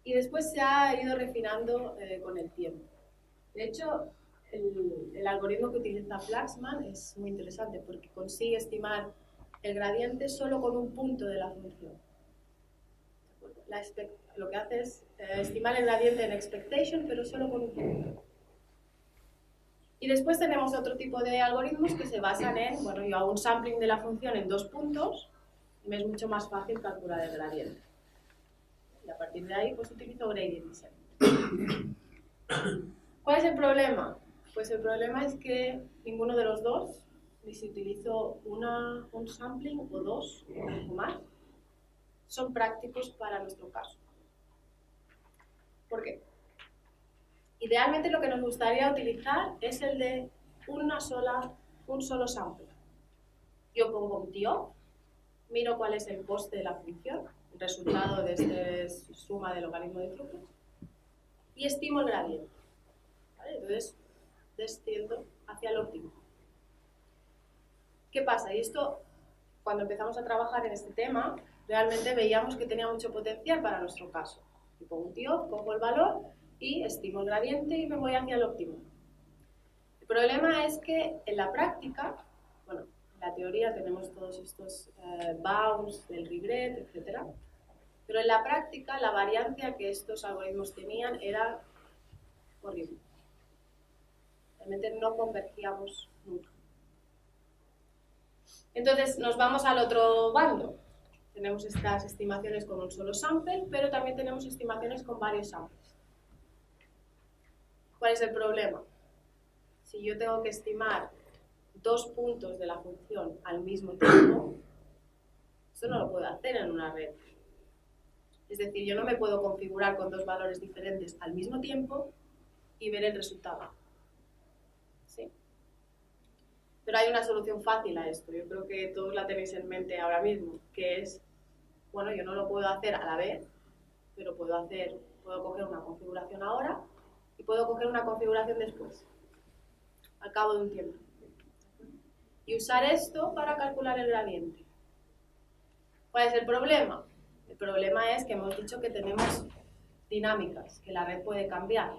Y después se ha ido refinando con el tiempo. De hecho, el algoritmo que utiliza Flaxman es muy interesante porque consigue estimar el gradiente solo con un punto de la función. Lo que hace es estimar el gradiente en expectation, pero solo con un punto. Y después tenemos otro tipo de algoritmos que se basan en, bueno, yo hago un sampling de la función en 2 puntos y me es mucho más fácil calcular el gradiente. Y a partir de ahí, pues utilizo gradient descent. ¿Cuál es el problema? Pues el problema es que ninguno de los dos, ni si utilizo un sampling o 2 o más, son prácticos para nuestro caso. ¿Por qué? Idealmente lo que nos gustaría utilizar es el de un solo sample. Yo pongo un TIO, miro cuál es el coste de la función, el resultado de esta suma del logaritmo de throughput, y estimo el gradiente. ¿Vale? Entonces, desciendo hacia el óptimo. ¿Qué pasa? Y esto, cuando empezamos a trabajar en este tema, realmente veíamos que tenía mucho potencial para nuestro caso. Y pongo un TIO, cojo el valor y estimo el gradiente y me voy hacia el óptimo. El problema es que en la práctica, bueno, en la teoría tenemos todos estos bounds del regret, etc. Pero en la práctica la variancia que estos algoritmos tenían era horrible. Realmente no convergíamos nunca. Entonces nos vamos al otro bando. Tenemos estas estimaciones con un solo sample, pero también tenemos estimaciones con varios samples. ¿Cuál es el problema? Si yo tengo que estimar 2 puntos de la función al mismo tiempo, eso no lo puedo hacer en una red. Es decir, yo no me puedo configurar con 2 valores diferentes al mismo tiempo y ver el resultado. ¿Sí? Pero hay una solución fácil a esto, yo creo que todos la tenéis en mente ahora mismo, que es, bueno, yo no lo puedo hacer a la vez, pero puedo coger una configuración ahora y puedo coger una configuración después, al cabo de un tiempo. Y usar esto para calcular el gradiente. ¿Cuál es el problema? El problema es que hemos dicho que tenemos dinámicas, que la red puede cambiar.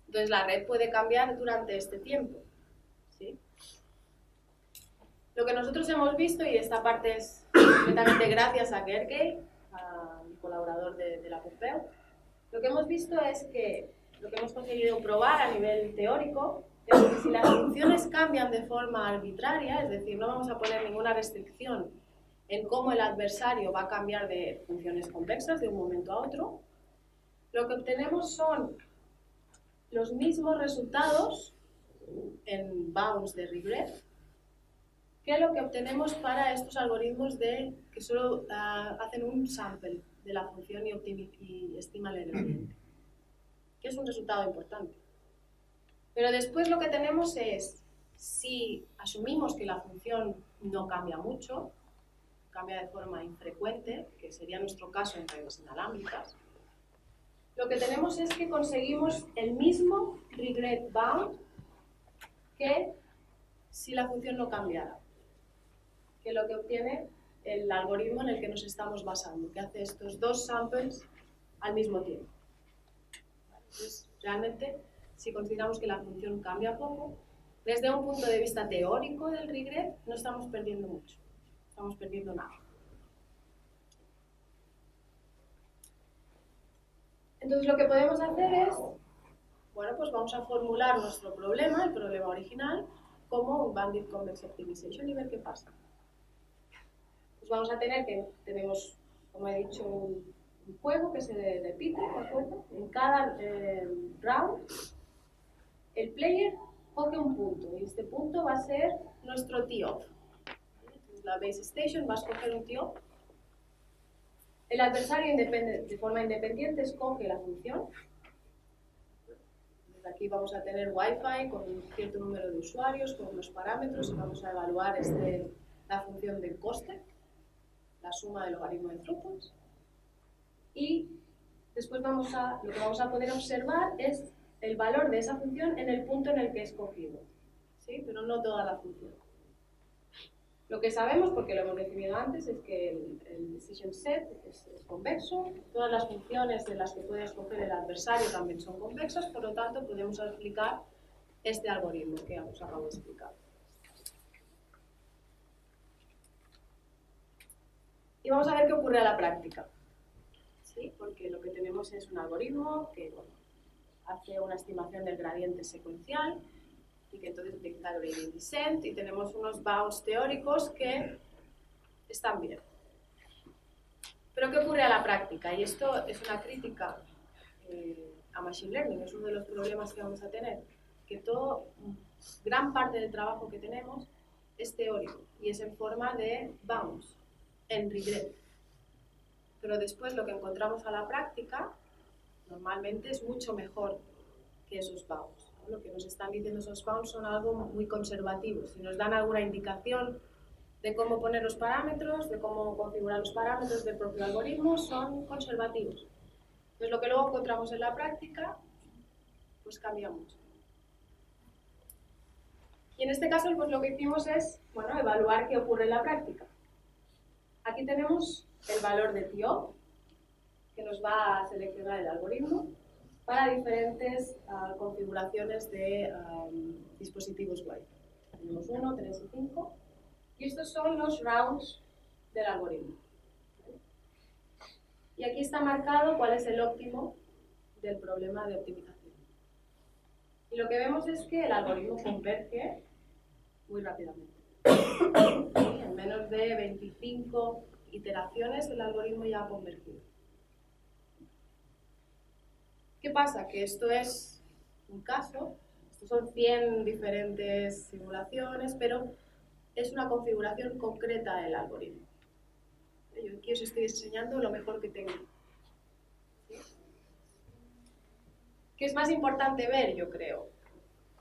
Entonces la red puede cambiar durante este tiempo. ¿Sí? Lo que nosotros hemos visto, y esta parte es completamente gracias a Gergely, a mi colaborador de la Pompeu, lo que hemos visto es que lo que hemos conseguido probar a nivel teórico es que si las funciones cambian de forma arbitraria, es decir, no vamos a poner ninguna restricción en cómo el adversario va a cambiar de funciones convexas de un momento a otro, lo que obtenemos son los mismos resultados en bounds de regret que lo que obtenemos para estos algoritmos que solo hacen un sample de la función y estiman el gradiente, que es un resultado importante. Pero después lo que tenemos es, si asumimos que la función no cambia mucho, cambia de forma infrecuente, que sería nuestro caso en redes inalámbricas, lo que tenemos es que conseguimos el mismo regret bound que si la función no cambiara, que lo que obtiene el algoritmo en el que nos estamos basando, que hace estos 2 samples al mismo tiempo. Entonces, realmente, si consideramos que la función cambia poco, desde un punto de vista teórico del regret, no estamos perdiendo mucho, no estamos perdiendo nada. Entonces, lo que podemos hacer es, bueno, pues vamos a formular nuestro problema, el problema original, como un Bandit Convex Optimization y ver qué pasa. Pues vamos a tener que, tenemos, como he dicho, un juego que se repite, ¿de acuerdo? En cada round, el player coge un punto y este punto va a ser nuestro tee-off. La base station va a escoger un tee-off. El adversario de forma independiente escoge la función. Desde aquí vamos a tener Wi-Fi con un cierto número de usuarios, con unos parámetros y vamos a evaluar la función del coste, la suma del logaritmo de throughput. Y después lo que vamos a poder observar es el valor de esa función en el punto en el que he escogido, ¿sí? Pero no toda la función. Lo que sabemos, porque lo hemos definido antes, es que el decision set es convexo, todas las funciones de las que puede escoger el adversario también son convexas, por lo tanto podemos aplicar este algoritmo que os acabo de explicar. Y vamos a ver qué ocurre a la práctica. ¿Sí? Porque lo que tenemos es un algoritmo que hace una estimación del gradiente secuencial y que entonces utiliza el gradient descent y tenemos unos bounds teóricos que están bien. Pero ¿qué ocurre a la práctica? Y esto es una crítica a Machine Learning, es uno de los problemas que vamos a tener, que gran parte del trabajo que tenemos es teórico y es en forma de bounds, en regret. pero después lo que encontramos a la práctica normalmente es mucho mejor que esos bounds. Lo que nos están diciendo esos bounds son algo muy conservativos. Si nos dan alguna indicación de cómo poner los parámetros, de cómo configurar los parámetros del propio algoritmo, son conservativos. Entonces lo que luego encontramos en la práctica, pues cambia mucho. Y en este caso, pues lo que hicimos es, bueno, evaluar qué ocurre en la práctica. Aquí tenemos el valor de TIO, que nos va a seleccionar el algoritmo para diferentes configuraciones de dispositivos Wi-Fi. Tenemos 1, 3 y 5. Y estos son los rounds del algoritmo. Y aquí está marcado cuál es el óptimo del problema de optimización. Y lo que vemos es que el algoritmo converge muy rápidamente. En menos de 25 iteraciones el algoritmo ya ha convergido. ¿Qué pasa? Que esto es un caso, estos son 100 diferentes simulaciones, pero es una configuración concreta del algoritmo. Yo aquí os estoy enseñando lo mejor que tengo. ¿Qué es más importante ver, yo creo?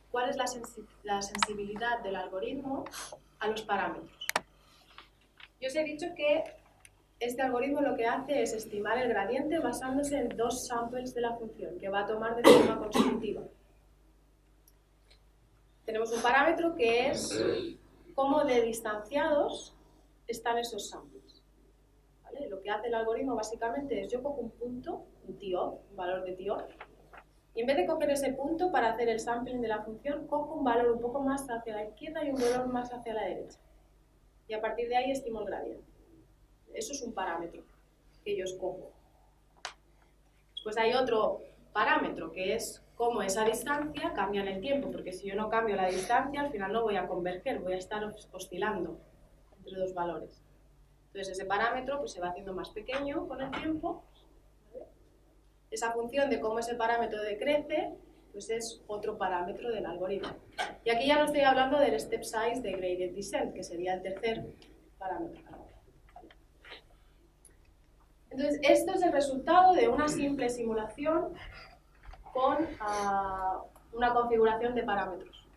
¿Cuál es la sensibilidad del algoritmo a los parámetros? Yo os he dicho que este algoritmo lo que hace es estimar el gradiente basándose en 2 samples de la función que va a tomar de forma consecutiva. Tenemos un parámetro que es cómo de distanciados están esos samples. ¿Vale? Lo que hace el algoritmo básicamente es yo cojo un punto, un TIO, un valor de TIO, y en vez de coger ese punto para hacer el sampling de la función, cojo un valor un poco más hacia la izquierda y un valor más hacia la derecha. Y a partir de ahí estimo el gradiente. Eso es un parámetro que yo escojo. Después hay otro parámetro que es cómo esa distancia cambia en el tiempo, porque si yo no cambio la distancia, al final no voy a converger, voy a estar oscilando entre 2 valores. Entonces ese parámetro pues, se va haciendo más pequeño con el tiempo. ¿Vale? Esa función de cómo ese parámetro decrece pues es otro parámetro del algoritmo. Y aquí ya no estoy hablando del step size de gradient descent, que sería el tercer parámetro. Entonces, esto es el resultado de una simple simulación con una configuración de parámetros.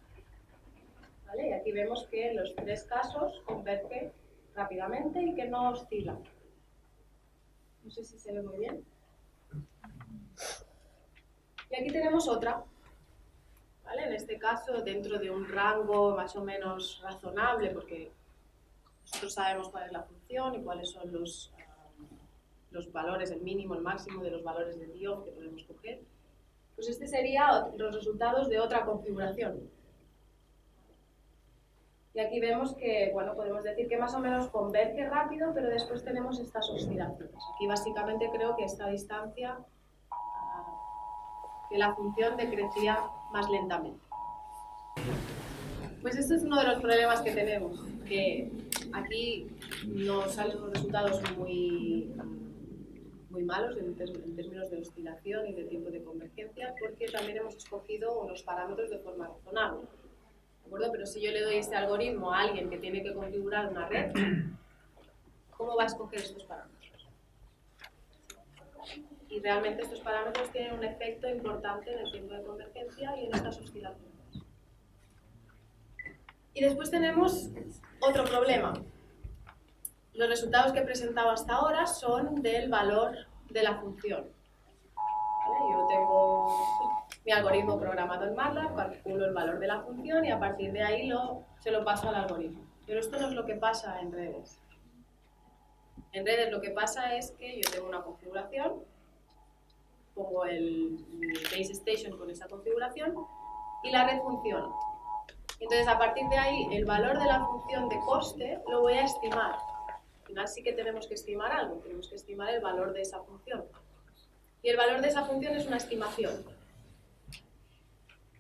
¿Vale? Y aquí vemos que en los 3 casos converge rápidamente y que no oscila. No sé si se ve muy bien. Y aquí tenemos otra. ¿Vale? En este caso, dentro de un rango más o menos razonable, porque nosotros sabemos cuál es la función y cuáles son los valores, el mínimo, el máximo de los valores de TIO que podemos coger, pues este sería los resultados de otra configuración. Y aquí vemos que, bueno, podemos decir que más o menos converge rápido, pero después tenemos estas oscilaciones. Aquí básicamente creo que esta distancia, que la función decrecía más lentamente. Pues este es uno de los problemas que tenemos, que aquí nos salen los resultados muy malos en términos de oscilación y de tiempo de convergencia, porque también hemos escogido unos parámetros de forma razonable. ¿De acuerdo? Pero si yo le doy este algoritmo a alguien que tiene que configurar una red, ¿cómo va a escoger estos parámetros? Y realmente estos parámetros tienen un efecto importante en el tiempo de convergencia y en estas oscilaciones. Y después tenemos otro problema. Los resultados que he presentado hasta ahora son del valor de la función. ¿Vale? Yo tengo mi algoritmo programado en MATLAB, calculo el valor de la función y a partir de ahí se lo paso al algoritmo. Pero esto no es lo que pasa en redes. En redes lo que pasa es que yo tengo una configuración, pongo mi base station con esa configuración y la red funciona. Entonces, a partir de ahí, el valor de la función de coste lo voy a estimar. Al final sí que tenemos que estimar algo, tenemos que estimar el valor de esa función. Y el valor de esa función es una estimación.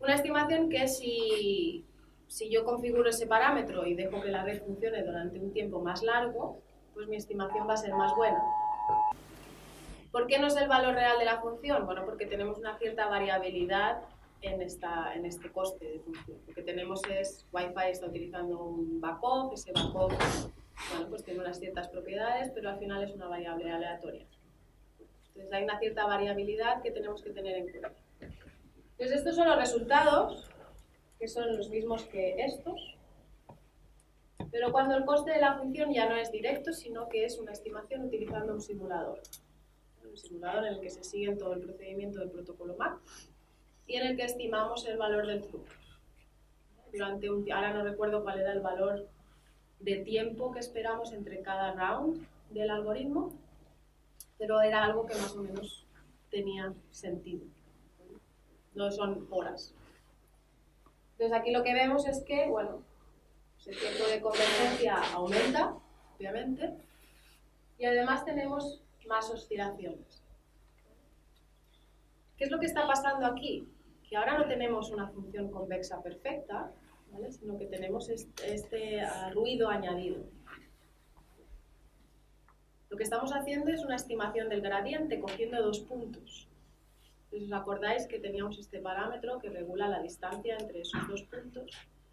Una estimación que si yo configuro ese parámetro y dejo que la red funcione durante un tiempo más largo, pues mi estimación va a ser más buena. ¿Por qué no es el valor real de la función? Bueno, porque tenemos una cierta variabilidad en este coste de función. Lo que tenemos es, Wi-Fi está utilizando un backoff, ese backoff bueno, pues tiene unas ciertas propiedades, pero al final es una variable aleatoria. Entonces hay una cierta variabilidad que tenemos que tener en cuenta. Entonces estos son los resultados, que son los mismos que estos, pero cuando el coste de la función ya no es directo, sino que es una estimación utilizando un simulador. Un simulador en el que se sigue todo el procedimiento del protocolo MAC y en el que estimamos el valor del throughput. Ahora no recuerdo cuál era el valor de tiempo que esperamos entre cada round del algoritmo, pero era algo que más o menos tenía sentido. No son horas. Entonces aquí lo que vemos es que, bueno, el tiempo de convergencia aumenta, obviamente, y además tenemos más oscilaciones. ¿Qué es lo que está pasando aquí? Que ahora no tenemos una función convexa perfecta, ¿vale? Sino que tenemos este ruido añadido. Lo que estamos haciendo es una estimación del gradiente cogiendo dos puntos. Entonces, ¿os acordáis que teníamos este parámetro que regula la distancia entre esos dos puntos?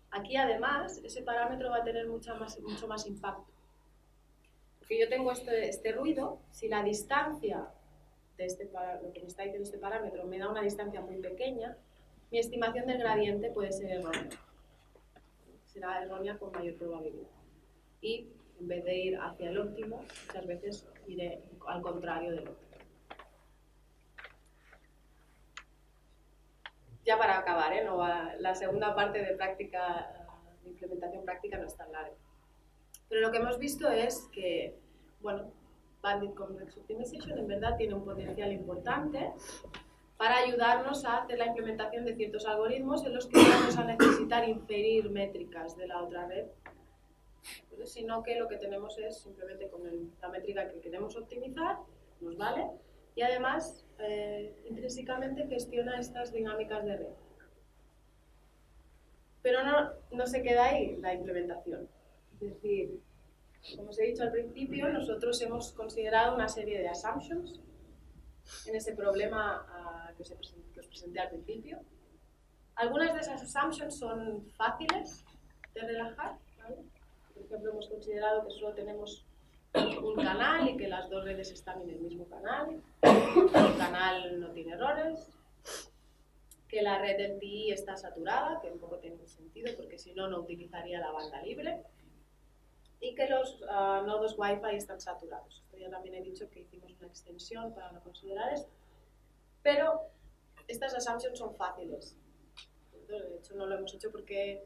Aquí, además, ese parámetro va a tener mucho más impacto. Porque yo tengo este ruido, si la distancia de lo que me está diciendo este parámetro me da una distancia muy pequeña, mi estimación del gradiente puede ser errónea. Será errónea con mayor probabilidad. Y en vez de ir hacia el óptimo, muchas veces iré al contrario del óptimo. Ya para acabar, la segunda parte de implementación práctica no es tan larga. Pero lo que hemos visto es que, bueno, Bandit Convex Optimization en verdad tiene un potencial importante para ayudarnos a hacer la implementación de ciertos algoritmos en los que no vamos a necesitar inferir métricas de la otra red, sino que lo que tenemos es simplemente con la métrica que queremos optimizar, nos vale, y además intrínsecamente gestiona estas dinámicas de red. Pero no se queda ahí la implementación. Es decir, como os he dicho al principio, nosotros hemos considerado una serie de assumptions en ese problema que os presenté al principio. Algunas de esas assumptions son fáciles de relajar, ¿vale? Por ejemplo, hemos considerado que solo tenemos un canal y que las dos redes están en el mismo canal, el canal no tiene errores, que la red del TI está saturada, que un poco tiene sentido porque si no, no utilizaría la banda libre, y que los nodos Wi-Fi están saturados. Esto ya también he dicho que hicimos una extensión para no considerar esto, pero estas assumptions son fáciles. De hecho, no lo hemos hecho porque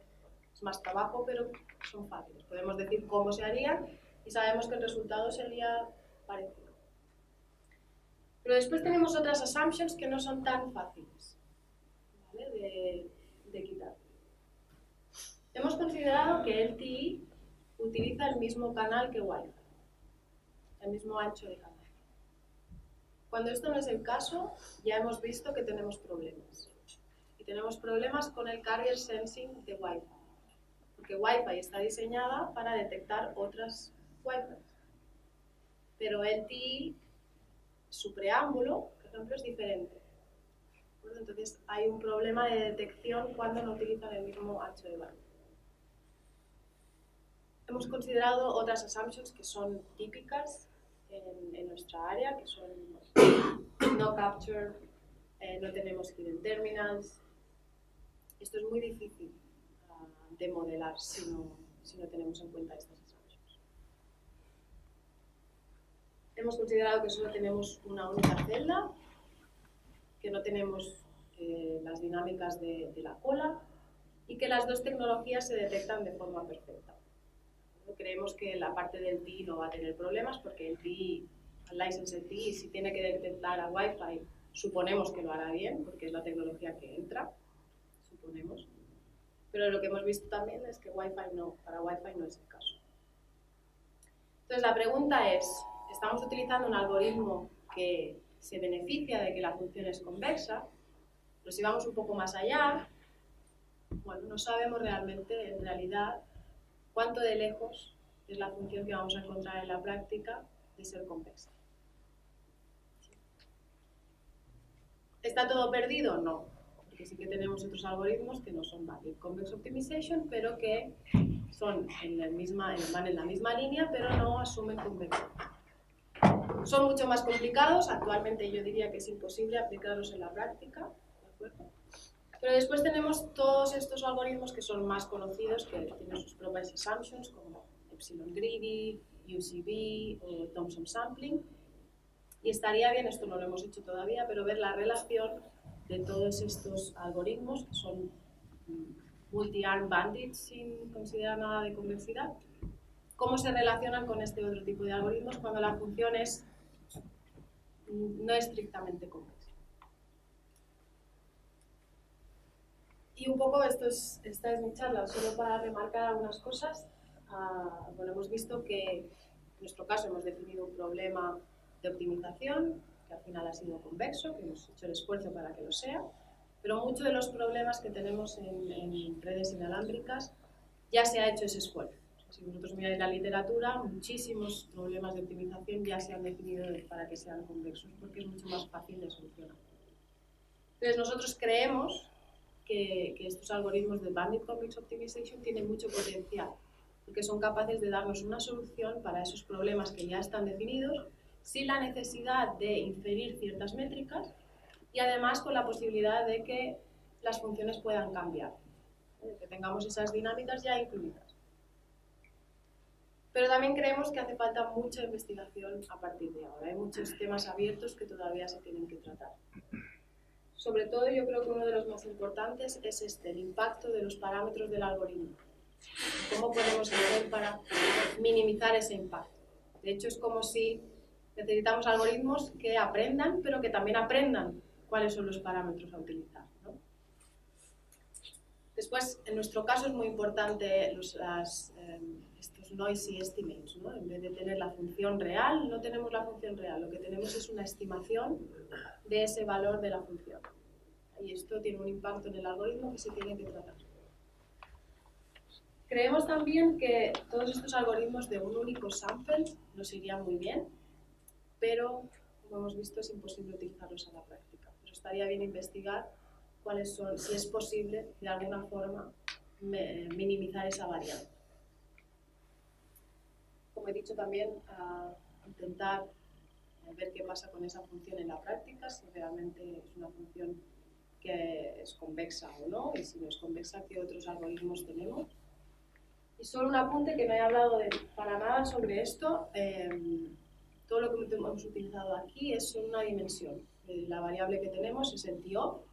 es más trabajo, pero son fáciles. Podemos decir cómo se harían y sabemos que el resultado sería parecido. Pero después tenemos otras assumptions que no son tan fáciles, ¿vale? de quitar. Hemos considerado que el TI utiliza el mismo canal que Wi-Fi, el mismo ancho de canal. Cuando esto no es el caso, ya hemos visto que tenemos problemas. Y tenemos problemas con el carrier sensing de Wi-Fi. Porque Wi-Fi está diseñada para detectar otras Wi-Fi. Pero el TI, su preámbulo, por ejemplo, es diferente. Entonces hay un problema de detección cuando no utilizan el mismo ancho de banda. Hemos considerado otras assumptions que son típicas en nuestra área, que son no capture, no tenemos hidden terminals. Esto es muy difícil de modelar si no tenemos en cuenta estas assumptions. Hemos considerado que solo tenemos una única celda, que no tenemos las dinámicas de la cola y que las dos tecnologías se detectan de forma perfecta. Creemos que la parte del TI no va a tener problemas porque el license TI, si tiene que detectar a Wi-Fi, suponemos que lo hará bien porque es la tecnología que entra, suponemos. Pero lo que hemos visto también es que para Wi-Fi no es el caso. Entonces la pregunta es, ¿estamos utilizando un algoritmo que se beneficia de que la función es convexa? Pero si vamos un poco más allá, bueno, no sabemos realmente en realidad cuánto de lejos es la función que vamos a encontrar en la práctica de ser convexa. ¿Está todo perdido? No. porque sí que tenemos otros algoritmos que no son Bounded Convex Optimization, pero que son van en la misma línea, pero no asumen convección. Son mucho más complicados, actualmente yo diría que es imposible aplicarlos en la práctica, ¿de acuerdo? Pero después tenemos todos estos algoritmos que son más conocidos, que tienen sus propias assumptions, como Epsilon Greedy, UCB o Thompson Sampling. Y estaría bien, esto no lo hemos hecho todavía, pero ver la relación de todos estos algoritmos, que son multi-arm bandits sin considerar nada de convexidad, cómo se relacionan con este otro tipo de algoritmos cuando la función es no estrictamente convexa. Y un poco esta es mi charla, solo para remarcar algunas cosas. Bueno, hemos visto que en nuestro caso hemos definido un problema de optimización, que al final ha sido convexo, que hemos hecho el esfuerzo para que lo sea, pero muchos de los problemas que tenemos en redes inalámbricas ya se ha hecho ese esfuerzo. O sea, si vosotros miráis la literatura, muchísimos problemas de optimización ya se han definido para que sean convexos, porque es mucho más fácil de solucionar. Entonces nosotros creemos que estos algoritmos de Bounded Convex Optimization tienen mucho potencial, porque son capaces de darnos una solución para esos problemas que ya están definidos, sin la necesidad de inferir ciertas métricas y además con la posibilidad de que las funciones puedan cambiar, que tengamos esas dinámicas ya incluidas. Pero también creemos que hace falta mucha investigación a partir de ahora. Hay muchos temas abiertos que todavía se tienen que tratar. Sobre todo, yo creo que uno de los más importantes es el impacto de los parámetros del algoritmo. ¿Cómo podemos hacer para minimizar ese impacto? De hecho, es como si necesitamos algoritmos que aprendan, pero que también aprendan cuáles son los parámetros a utilizar, ¿no? Después, en nuestro caso es muy importante estos noisy estimates, ¿no? En vez de tener la función real, no tenemos la función real, lo que tenemos es una estimación de ese valor de la función. Y esto tiene un impacto en el algoritmo que se tiene que tratar. Creemos también que todos estos algoritmos de un único sample nos irían muy bien, pero como hemos visto es imposible utilizarlos a la práctica. Pero estaría bien investigar cuáles son, si es posible de alguna forma minimizar esa variable. Como he dicho también, intentar ver qué pasa con esa función en la práctica, si realmente es una función que es convexa o no, y si no es convexa, qué otros algoritmos tenemos. Y solo un apunte, que no he hablado para nada sobre esto. Todo lo que hemos utilizado aquí es una dimensión. La variable que tenemos es el t-op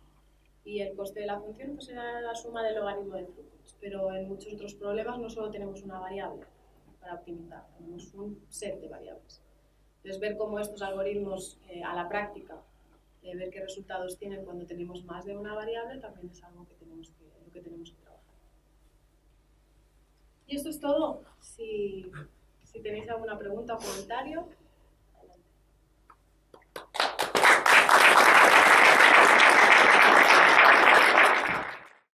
y el coste de la función pues será la suma del logaritmo de throughput. Pero en muchos otros problemas no solo tenemos una variable para optimizar, tenemos un set de variables. Entonces, ver cómo estos algoritmos a la práctica, ver qué resultados tienen cuando tenemos más de una variable, también es algo que tenemos que trabajar. Y esto es todo. Si tenéis alguna pregunta o comentario.